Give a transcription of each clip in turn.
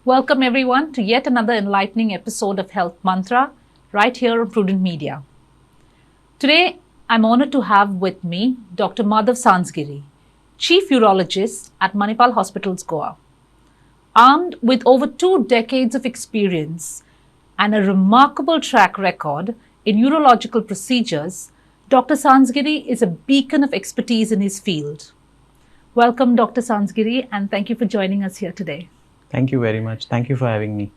Welcome everyone to yet another enlightening episode of Health Mantra right here on Prudent Media. Today, I'm honored to have with me Dr. Madhav Sanzgiri, Chief Urologist at Manipal Hospitals, Goa. Armed with over 2 decades of experience and a remarkable track record in urological procedures, Dr. Sanzgiri is a beacon of expertise in his field. Welcome, Dr. Sanzgiri, and thank you for joining us here today. Thank you very much. Thank you for having me.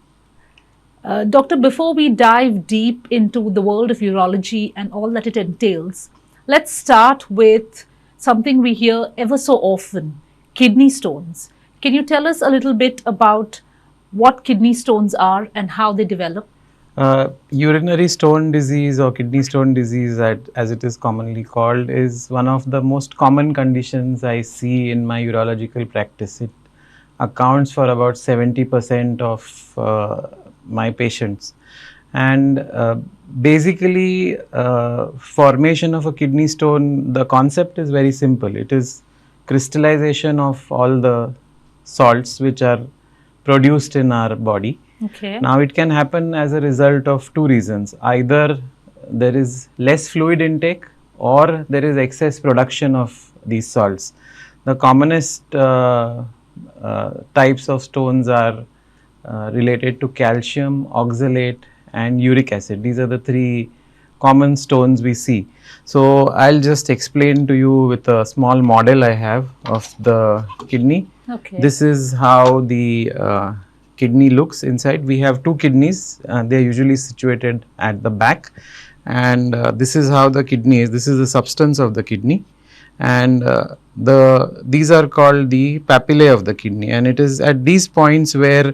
Doctor, before we dive deep into the world of urology and all that it entails, let's start with something we hear ever so often, kidney stones. Can you tell us a little bit about what kidney stones are and how they develop? Urinary stone disease or kidney stone disease, as it is commonly called, is one of the most common conditions I see in my urological practice. It accounts for about 70% of my patients. And basically, formation of a kidney stone, the concept is very simple. It is crystallization of all the salts which are produced in our body. Okay. Now, it can happen as a result of 2 reasons. Either there is less fluid intake or there is excess production of these salts. The commonest types of stones are related to calcium, oxalate and uric acid. These are the 3 common stones we see. So, I'll just explain to you with a small model I have of the kidney. Okay. This is how the kidney looks inside. We have 2 kidneys. They are usually situated at the back, and this is how the kidney is. This is the substance of the kidney, and these are called the papillae of the kidney, and it is at these points where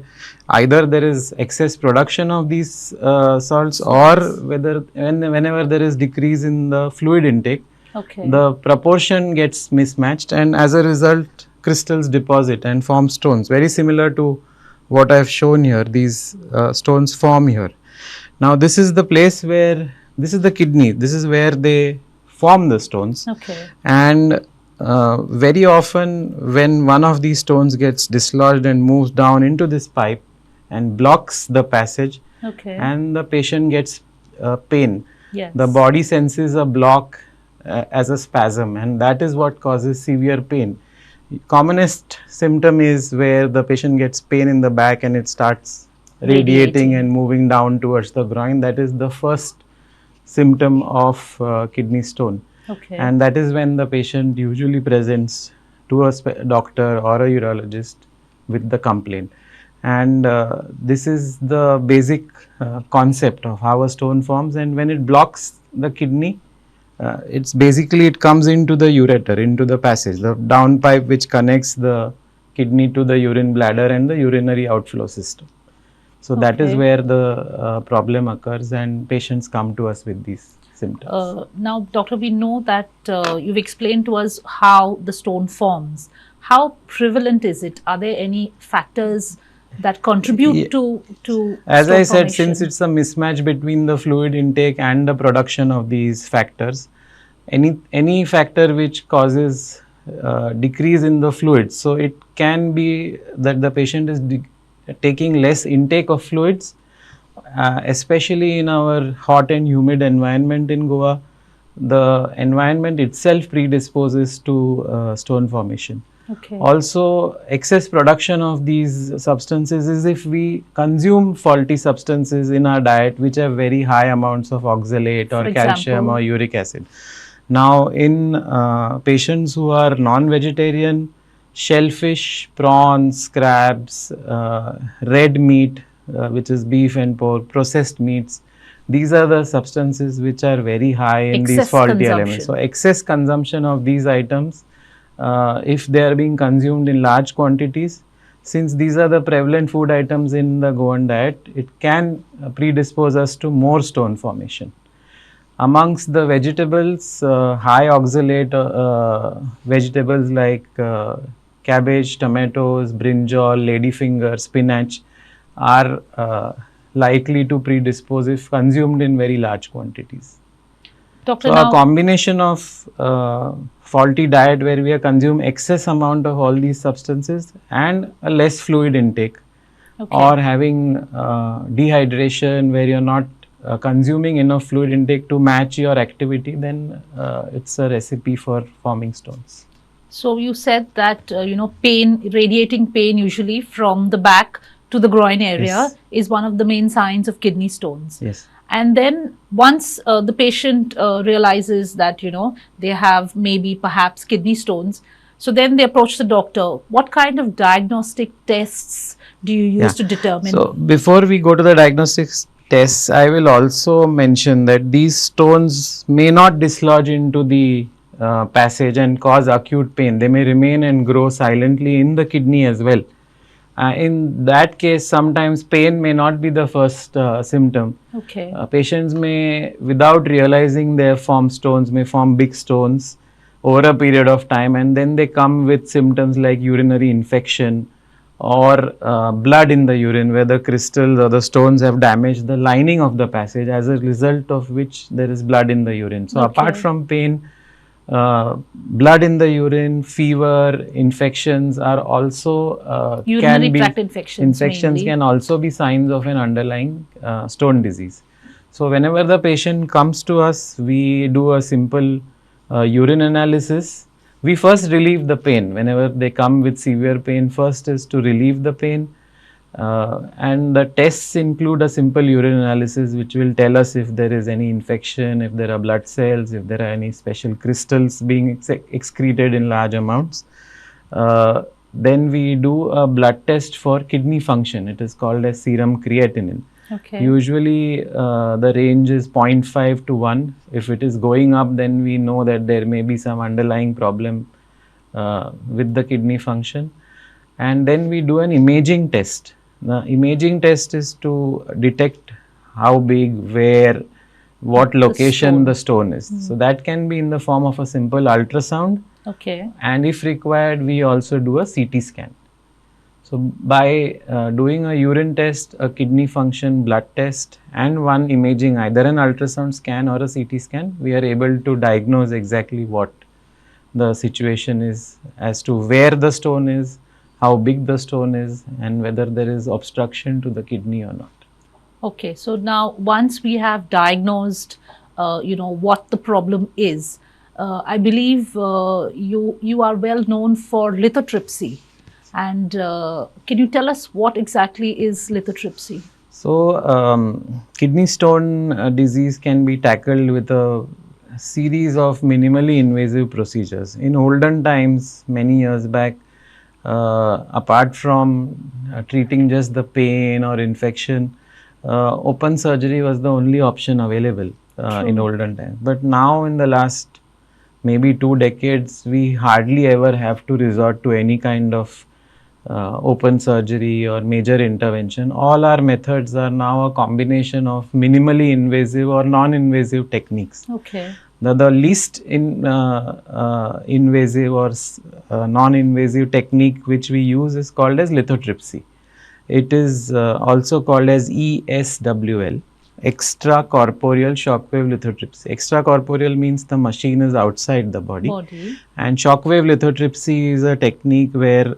either there is excess production of these salts, or whenever there is decrease in the fluid intake, Okay. the proportion gets mismatched, and as a result crystals deposit and form stones, very similar to what I have shown here. These stones form here. Now, this is the place where, this is the kidney, this is where they form the stones. Okay. And very often when one of these stones gets dislodged and moves down into this pipe and blocks the passage, Okay. and the patient gets pain. Yes. The body senses a block as a spasm, and that is what causes severe pain. Commonest symptom is where the patient gets pain in the back and it starts radiating and moving down towards the groin. That is the first symptom of kidney stone. Okay. And that is when the patient usually presents to a doctor or a urologist with the complaint. And this is the basic concept of how a stone forms, and when it blocks the kidney, it's basically, it comes into the ureter, into the passage, the downpipe which connects the kidney to the urine bladder and the urinary outflow system. So that is Okay. where the problem occurs, and patients come to us with these symptoms. Now, doctor, we know that you've explained to us how the stone forms. How prevalent is it? Are there any factors that contribute to As stone I said, formation? since it's a mismatch between the fluid intake and the production of these factors, any factor which causes decrease in the fluids, so it can be that the patient is taking less intake of fluids, especially in our hot and humid environment in Goa. The environment itself predisposes to stone formation. Okay. Also, excess production of these substances is if we consume faulty substances in our diet which have very high amounts of oxalate or For calcium example? or uric acid. Now, in patients who are non-vegetarian, shellfish, prawns, crabs, red meat, which is beef and pork, processed meats, these are the substances which are very high in these Excess faulty consumption. elements. So, excess consumption of these items, if they are being consumed in large quantities, since these are the prevalent food items in the Goan diet, it can predispose us to more stone formation. Amongst the vegetables, high oxalate vegetables like cabbage, tomatoes, brinjal, ladyfinger, spinach are likely to predispose if consumed in very large quantities. Doctor, So, now, a combination of faulty diet where we are consume excess amount of all these substances and a less fluid intake Okay. or having dehydration where you're not consuming enough fluid intake to match your activity, then it's a recipe for forming stones. So you said that pain, radiating pain usually from the back to the groin area Yes. is one of the main signs of kidney stones. Yes. And then once the patient realizes that they have maybe perhaps kidney stones, so then they approach the doctor. What kind of diagnostic tests do you use to determine? So before we go to the diagnostics tests, I will also mention that these stones may not dislodge into the passage and cause acute pain. They may remain and grow silently in the kidney as well. In that case, sometimes pain may not be the first symptom. Okay. Patients may, without realizing they have formed stones, may form big stones over a period of time, and then they come with symptoms like urinary infection or blood in the urine, where the crystals or the stones have damaged the lining of the passage, as a result of which there is blood in the urine. So apart from pain, blood in the urine, fever, infections are also urinary tract infections mainly can also be signs of an underlying stone disease. So whenever the patient comes to us, we do a simple urine analysis. We first relieve the pain. Whenever they come with severe pain, first is to relieve the pain. And the tests include a simple urine analysis which will tell us if there is any infection, if there are blood cells, if there are any special crystals being excreted in large amounts. Then we do a blood test for kidney function. It is called as serum creatinine. Okay. Usually the range is 0.5 to 1. If it is going up, then we know that there may be some underlying problem with the kidney function. And then we do an imaging test. The imaging test is to detect how big, where, what location the stone is. So that can be in the form of a simple ultrasound. Okay. And if required, we also do a CT scan. So by doing a urine test, a kidney function blood test, and one imaging, either an ultrasound scan or a CT scan, we are able to diagnose exactly what the situation is, as to where the stone is, how big the stone is, and whether there is obstruction to the kidney or not. Okay, so now once we have diagnosed, what the problem is, I believe you are well known for lithotripsy. And can you tell us what exactly is lithotripsy? So, kidney stone disease can be tackled with a series of minimally invasive procedures. In olden times, many years back, apart from treating just the pain or infection, open surgery was the only option available in olden times. But now, in the last maybe 2 decades, we hardly ever have to resort to any kind of open surgery or major intervention. All our methods are now a combination of minimally invasive or non-invasive techniques. Okay. The least invasive or non-invasive technique which we use is called as lithotripsy. It is also called as ESWL, extracorporeal shockwave lithotripsy. Extracorporeal means the machine is outside the body. And shockwave lithotripsy is a technique where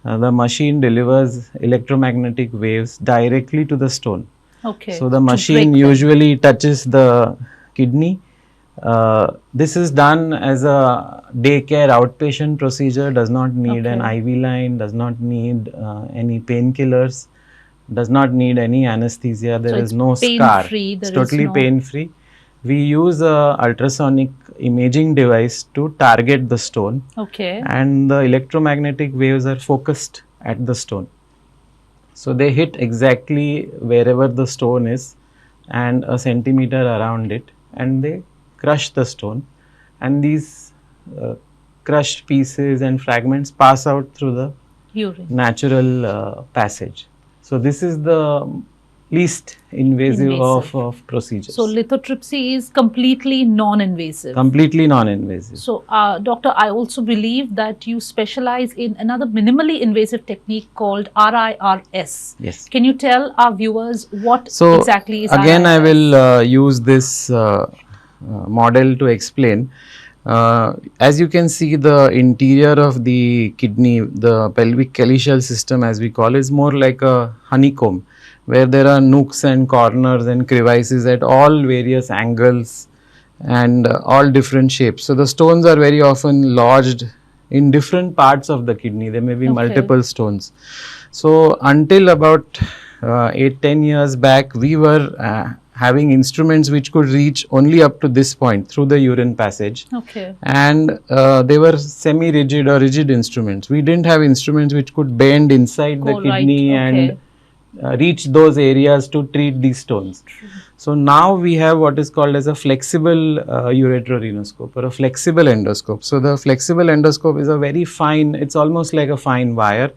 the machine delivers electromagnetic waves directly to the stone. Okay. So the machine usually touches the kidney. This is done as a daycare outpatient procedure, does not need an IV line, does not need any painkillers, does not need any anesthesia, there is no scar, it's totally pain free. We use a ultrasonic imaging device to target the stone, and the electromagnetic waves are focused at the stone. So they hit exactly wherever the stone is and a centimeter around it, and they crush the stone, and these crushed pieces and fragments pass out through the natural passage. So this is the least invasive of procedures. So lithotripsy is completely non-invasive. Completely non-invasive. So doctor, I also believe that you specialize in another minimally invasive technique called RIRS. Yes. Can you tell our viewers what exactly is again, RIRS? I will use this model to explain. As you can see, the interior of the kidney, the pelvic calyceal system as we call, is more like a honeycomb, where there are nooks and corners and crevices at all various angles and all different shapes. So the stones are very often lodged in different parts of the kidney. There may be multiple stones. So until about 8-10 years back, we were having instruments which could reach only up to this point through the urine passage. And they were semi-rigid or rigid instruments. We didn't have instruments which could bend inside the kidney and reach those areas to treat these stones. So now we have what is called as a flexible ureterorenoscope or a flexible endoscope. So the flexible endoscope is a very fine, it's almost like a fine wire.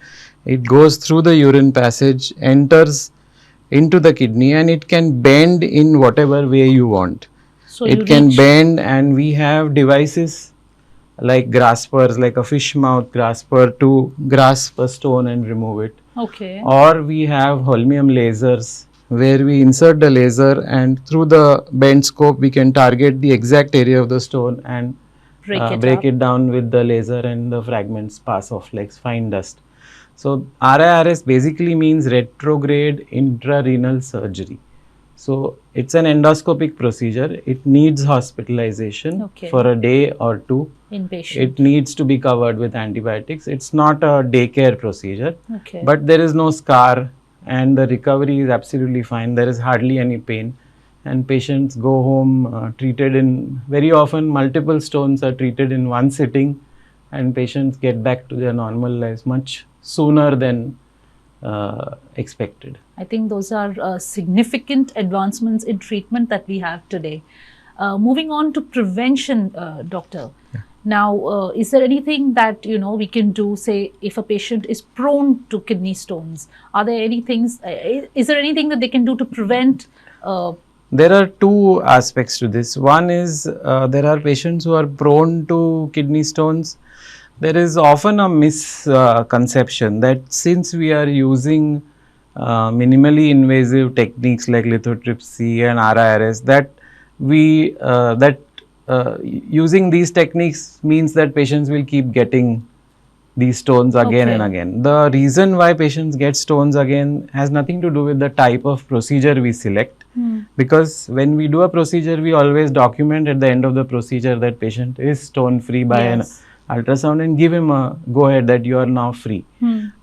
It goes through the urine passage, enters into the kidney, and it can bend in whatever way you want. So it can bend, and we have devices like graspers, like a fish mouth grasper, to grasp a stone and remove it. Or we have holmium lasers, where we insert the laser, and through the bend scope we can target the exact area of the stone and break it down with the laser, and the fragments pass off like fine dust. So RIRS basically means retrograde intrarenal surgery. So it's an endoscopic procedure. It needs hospitalization for a day or two. Inpatient. It needs to be covered with antibiotics. It's not a daycare procedure, but there is no scar, and the recovery is absolutely fine. There is hardly any pain, and patients go home treated in, very often multiple stones are treated in one sitting, and patients get back to their normal lives much sooner than expected. I think those are significant advancements in treatment that we have today. Moving on to prevention, doctor. Now, is there anything that we can do, say, if a patient is prone to kidney stones? Are there any things? Is there anything that they can do to prevent? There are two aspects to this. One is there are patients who are prone to kidney stones. There is often a misconception that since we are using minimally invasive techniques like lithotripsy and RIRS, that using these techniques means that patients will keep getting these stones again and again. The reason why patients get stones again has nothing to do with the type of procedure we select, because when we do a procedure, we always document at the end of the procedure that patient is stone free by an ultrasound and give him a go ahead that you are now free.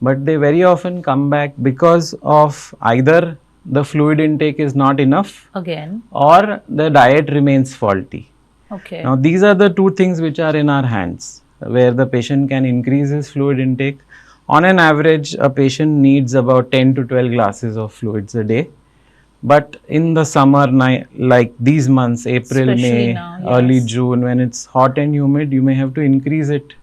But they very often come back because of either the fluid intake is not enough or the diet remains faulty. Now these are the two things which are in our hands, where the patient can increase his fluid intake. On an average, a patient needs about 10 to 12 glasses of fluids a day. But in the summer, like these months, April, May, early June, when it's hot and humid, you may have to increase it.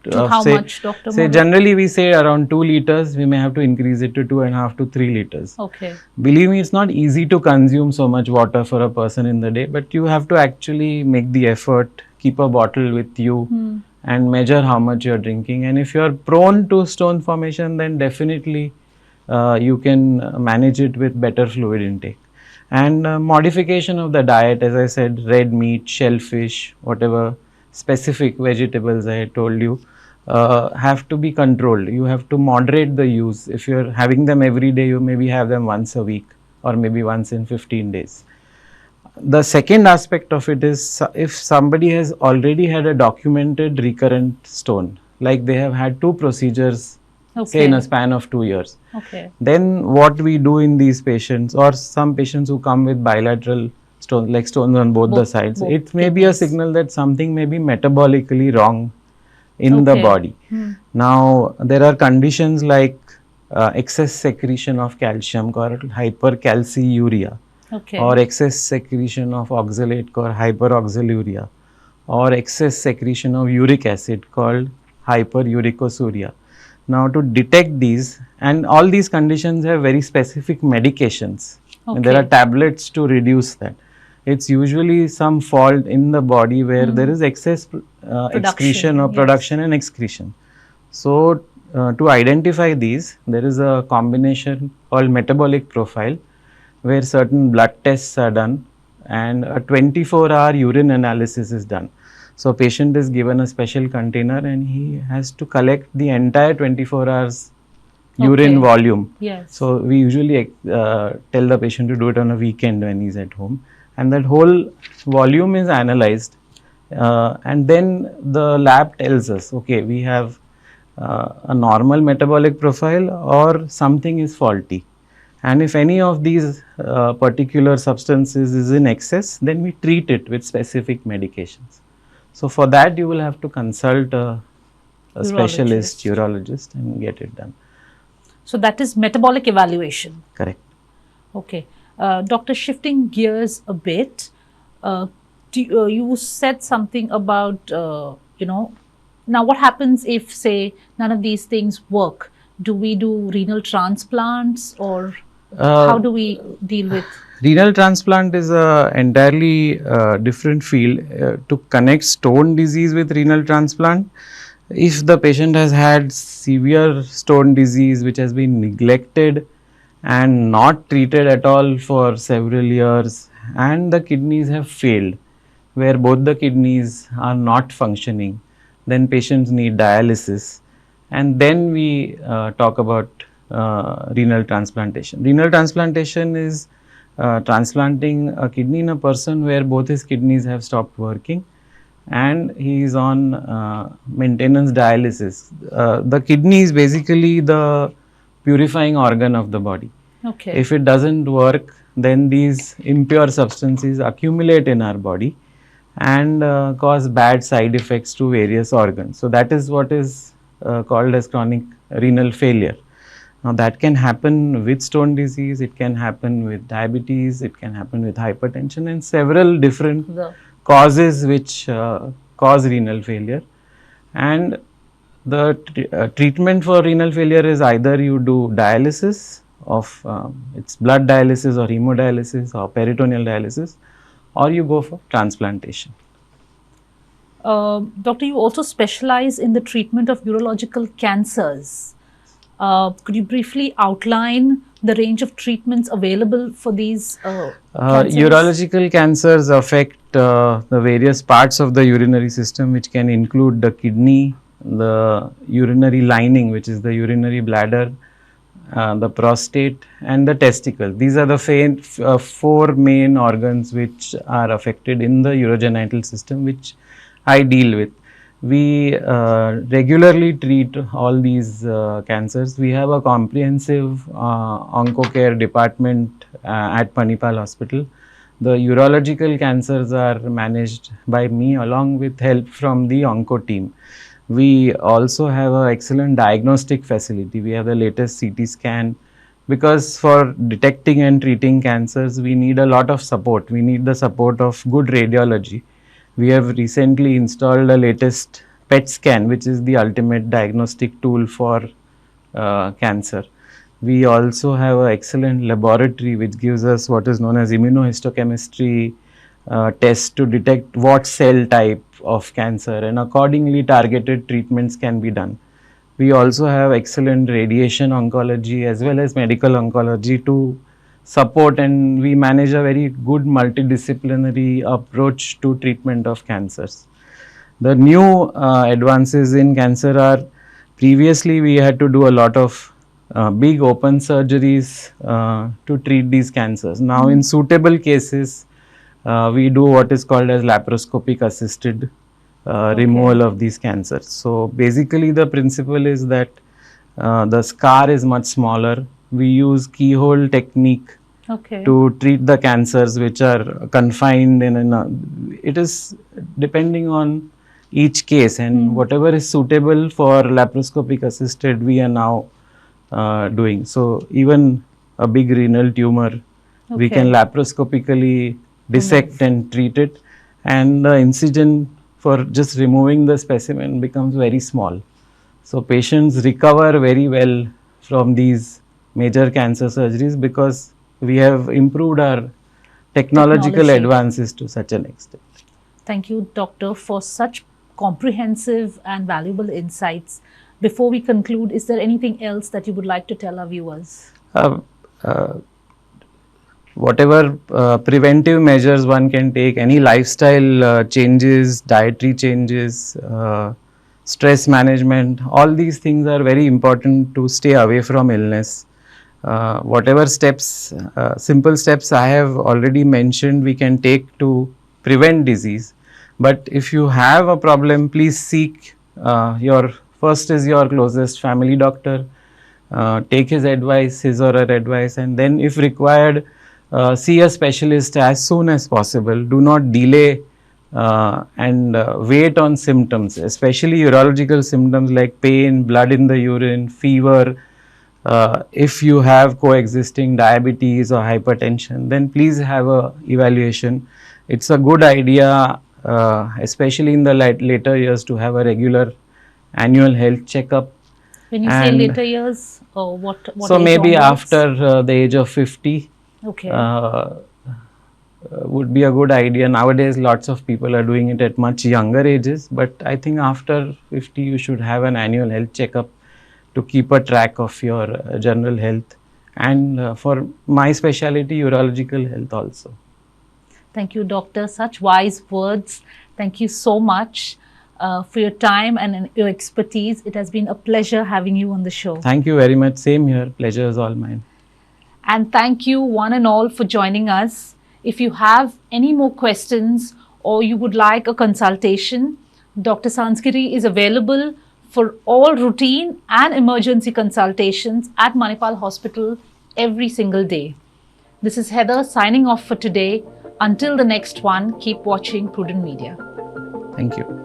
To how much, Dr. Madhav? Generally we say around 2 liters, we may have to increase it to 2.5 to 3 liters. Believe me, it's not easy to consume so much water for a person in the day, but you have to actually make the effort, keep a bottle with you and measure how much you're drinking. And if you're prone to stone formation, then definitely you can manage it with better fluid intake. And modification of the diet, as I said, red meat, shellfish, whatever specific vegetables I told you, have to be controlled. You have to moderate the use. If you're having them every day, you maybe have them once a week or maybe once in 15 days. The second aspect of it is, if somebody has already had a documented recurrent stone, like they have had 2 procedures say in a span of 2 years, then what we do in these patients, or some patients who come with bilateral stones, like stones on both the sides, it may be a signal that something may be metabolically wrong in the body. Now there are conditions like excess secretion of calcium called hypercalciuria, or excess secretion of oxalate called hyperoxaluria, or excess secretion of uric acid called hyperuricosuria. Now to detect these, and all these conditions have very specific medications, and there are tablets to reduce that. It's usually some fault in the body where there is excess excretion or production and excretion. So to identify these, there is a combination called metabolic profile, where certain blood tests are done and a 24-hour urine analysis is done. So patient is given a special container and he has to collect the entire 24 hours urine Okay. volume. Yes. So we usually tell the patient to do it on a weekend when he's at home, and that whole volume is analyzed, and then the lab tells us, okay, we have a normal metabolic profile or something is faulty. And if any of these particular substances is in excess, then we treat it with specific medications. So for that, you will have to consult a specialist urologist and get it done. So that is metabolic evaluation. Correct. Okay. Doctor, shifting gears a bit, you said something about, now what happens if, say, none of these things work? Do we do renal transplants, or how do we deal with? Renal transplant is a entirely different field. To connect stone disease with renal transplant, if the patient has had severe stone disease which has been neglected and not treated at all for several years, and the kidneys have failed, where both the kidneys are not functioning, then patients need dialysis, and then we talk about renal transplantation. Renal transplantation is transplanting a kidney in a person where both his kidneys have stopped working and he is on maintenance dialysis. The kidney is basically the purifying organ of the body. Okay. If it doesn't work, then these impure substances accumulate in our body and cause bad side effects to various organs. So that is what is called as chronic renal failure. Now that can happen with stone disease, it can happen with diabetes, it can happen with hypertension and several different causes which cause renal failure. And the treatment for renal failure is either you do dialysis of it's blood dialysis or hemodialysis or peritoneal dialysis, or you go for transplantation. Doctor, you also specialize in the treatment of urological cancers. Could you briefly outline the range of treatments available for these cancers? Urological cancers affect the various parts of the urinary system, which can include the kidney, the urinary lining, which is the urinary bladder, the prostate and the testicle. These are the four main organs which are affected in the urogenital system, which I deal with. We regularly treat all these cancers. We have a comprehensive oncocare department at Panipal Hospital. The urological cancers are managed by me along with help from the onco team. We also have an excellent diagnostic facility. We have the latest CT scan, because for detecting and treating cancers, we need a lot of support. We need the support of good radiology. We have recently installed the latest PET scan, which is the ultimate diagnostic tool for cancer. We also have an excellent laboratory which gives us what is known as immunohistochemistry test to detect what cell type of cancer, and accordingly targeted treatments can be done. We also have excellent radiation oncology as well as medical oncology to support, and we manage a very good multidisciplinary approach to treatment of cancers. The new advances in cancer are, previously we had to do a lot of big open surgeries to treat these cancers. Now in suitable cases, we do what is called as laparoscopic assisted removal of these cancers. So basically the principle is that the scar is much smaller. We use keyhole technique to treat the cancers which are confined in it is depending on each case, and whatever is suitable for laparoscopic assisted we are now doing. So even a big renal tumor, we can laparoscopically dissect and treat it, and the incision for just removing the specimen becomes very small. So patients recover very well from these major cancer surgeries because we have improved our technological advances to such an extent. Thank you, Doctor, for such comprehensive and valuable insights. Before we conclude, is there anything else that you would like to tell our viewers? whatever preventive measures one can take, any lifestyle changes, dietary changes, stress management, all these things are very important to stay away from illness. Whatever steps, simple steps I have already mentioned, we can take to prevent disease. But if you have a problem, please seek your first is your closest family doctor. Take his advice, his or her advice, and then, if required, see a specialist as soon as possible. Do not delay and wait on symptoms, especially urological symptoms like pain, blood in the urine, fever. If you have coexisting diabetes or hypertension, then please have a evaluation. It's a good idea, especially in the later years, to have a regular annual health checkup. When you say later years, what so age maybe onwards? after the age of 50 Okay. would be a good idea. Nowadays lots of people are doing it at much younger ages, but I think after 50 you should have an annual health checkup to keep a track of your general health, and for my specialty, urological health also. Thank you, doctor. Such wise words. Thank you so much for your time and your expertise. It has been a pleasure having you on the show. Thank you very much. Same here. Pleasure is all mine. And thank you one and all for joining us. If you have any more questions or you would like a consultation, Dr. Sanzgiri is available for all routine and emergency consultations at Manipal Hospital every single day. This is Heather signing off for today. Until the next one, keep watching Prudent Media. Thank you.